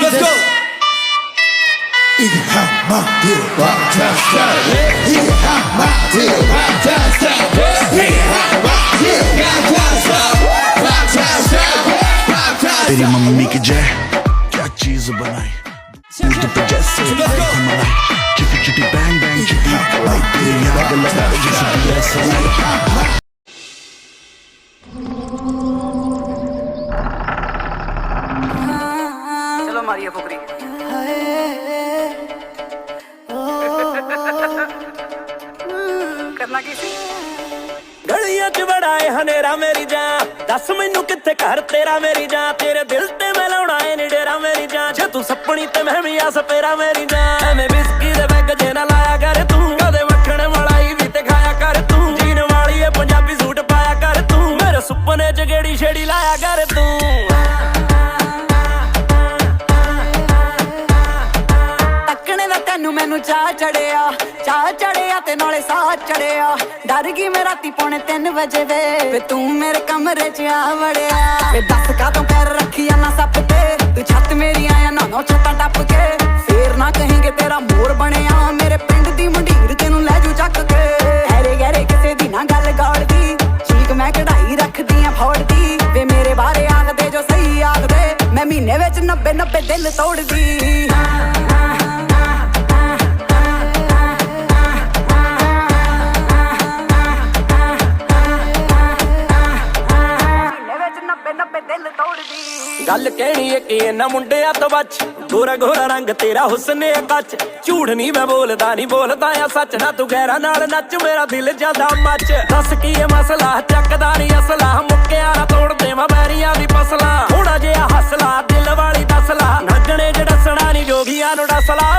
Let's go. तेरी mummy की जय क्या चीज बनाई दूध पे जैसे मलाई चिटी चिटी बैंग बैंग चिटी तेरी याद लगा जैसे ऐसा चलो मारिए फुकरी करना की सी गलियां च बड़ाए हनेरा मेरी जान दस मैनू कित्थे घर तेरा मेरी जान तेरे दिल ते मैं लाउणा ए नी डेरा मेरी जान जे तू सपनी ते मैं भी आ सपेरा मेरी जान एवें बिस्की दे बैग जे ना लाया कर तू कदे मक्खण मलाई भी ते खाया कर तू जीन वाली ए पंजाबी सूट पाया कर तू मेरे सुपने च गेड़ी छेड़ी लाया कर तू मैनू चाह चढ़िया ते नाले साह चढ़िया डर गई मैं राती 3:45 बजे वे तू मेरे कमरे च आ वड़िया दस कातों पैर रखिया ना सप ते तू छत मेरी आया ना नौ छत्तां टप के फिर ना कहेंगे तेरा मोर बनिया मेरे पिंड दी मंडीर तेनू लै जू चक के हैरे गहरे किसे दी ना गल गौड़दी चीक मैं कढ़ाई रखदी आ फोड़दी वे मेरे बारे आखदे जो सही आखदे मैं महीने विच 90 दिल तोड़दी गल कहनी है कि इन्हां मुंडियां तो बच गोरा गोरा रंग तेरा हुस्न है कच झूठ नहीं मैं बोलदा नहीं बोलदा आ सच ना तू गैरा नाल नच मेरा दिल जादा मच दस की है मसला चकदा नहीं असला मुक्किया ना तोड़ देवां बैरियां दी फसला थोड़ा जिहा हसला दिल वाली दसला नगणे च डसना नहीं जोगियां नू डसला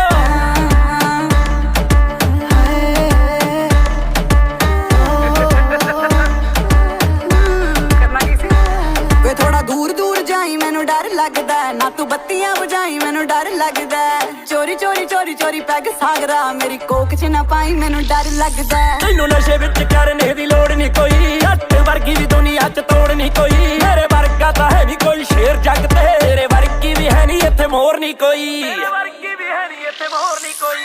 लगदा ना तू बत्तियां बुझाई मैनू डर लगदा चोरी चोरी चोरी चोरी पैग सागरा मेरी कोक च ना पाई मैनू डर लगदा तैनू नशे विच करने दी लोड़ नहीं कोई हट वर्गी दी दुनिया च तोड़ नहीं कोई मेरे वर्गा तां है नहीं कोई शेर जग ते तेरे वर्गी भी है नहीं इत्थे मोर नहीं कोई मेरे वर्गी भी है नहीं इत्थे मोर नहीं कोई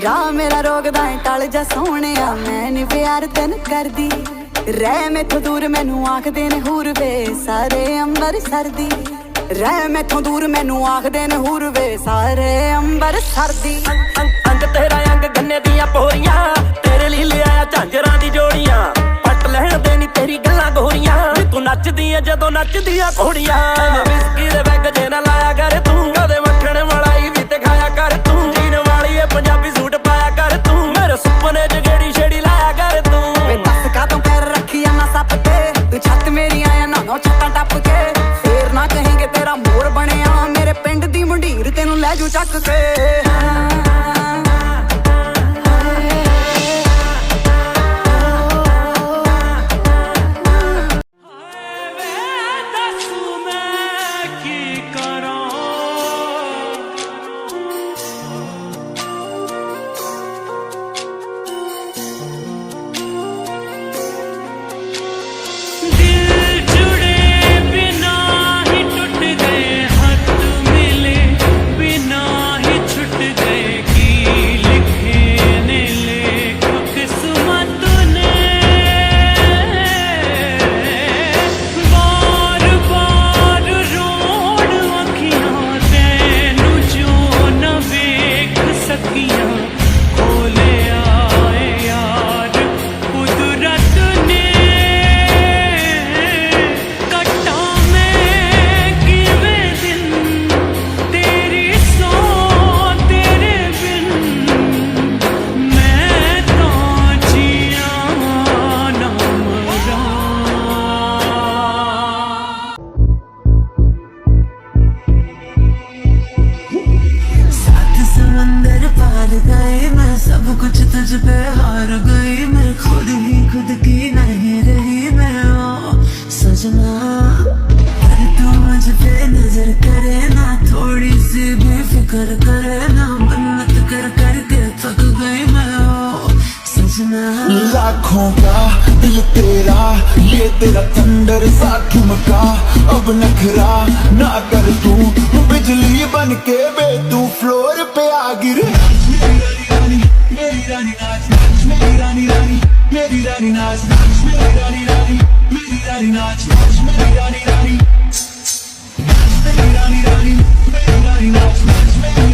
राह मेरा रोकदा है टल जा सोहणिया मैं नी प्यार तेन करदी रह मैथों दूर मैनू आखदे ने हूर वे सारे अंबर सरदी रह मैथों दूर मैनू आखदे ने हूर वे सारे अंबर सरदी अंग तेरा अंग गन्ने दियां पोरियां तेरे लिए ले आया झांजरां दी जोड़ियां पट लहण दे नी तेरी गल्लां गोरियां तू नचदी है जदों नचदियां घोड़ियां बिस्की दे बैग जे ना लाया कर तू कदे मक्खण मलाई भी ते खाया कर तू जीन वाली है पंजाबी सूट पाया कर तू मेरे सुपने च गेड़ी छेड़ी लाया कर तू दस कातों पैर रखिया ना सप ते तू छत मेरी आया ना नौ छत्तां टप के फिर ना कहेंगे तेरा मोर बनिया मेरे पिंड दी मंडीर तेनू लै जू चक के सजना पर तू मुझ पे नजर करे ना थोड़ी सी भी फिक्र करे ना मन्नत कर करके आँखों का दिल तेरा, ये तेरा थंडर सा ठुमका। अब नखरा ना कर तू, बिजली बन के बे तू फ्लोर पे आ गिर। मेरी रानी नाच नाच, मेरी रानी रानी, मेरी रानी नाच नाच, मेरी रानी रानी, मेरी रानी नाच नाच, मेरी रानी रानी, मेरी रानी रानी, मेरी रानी नाच नाच, मेरी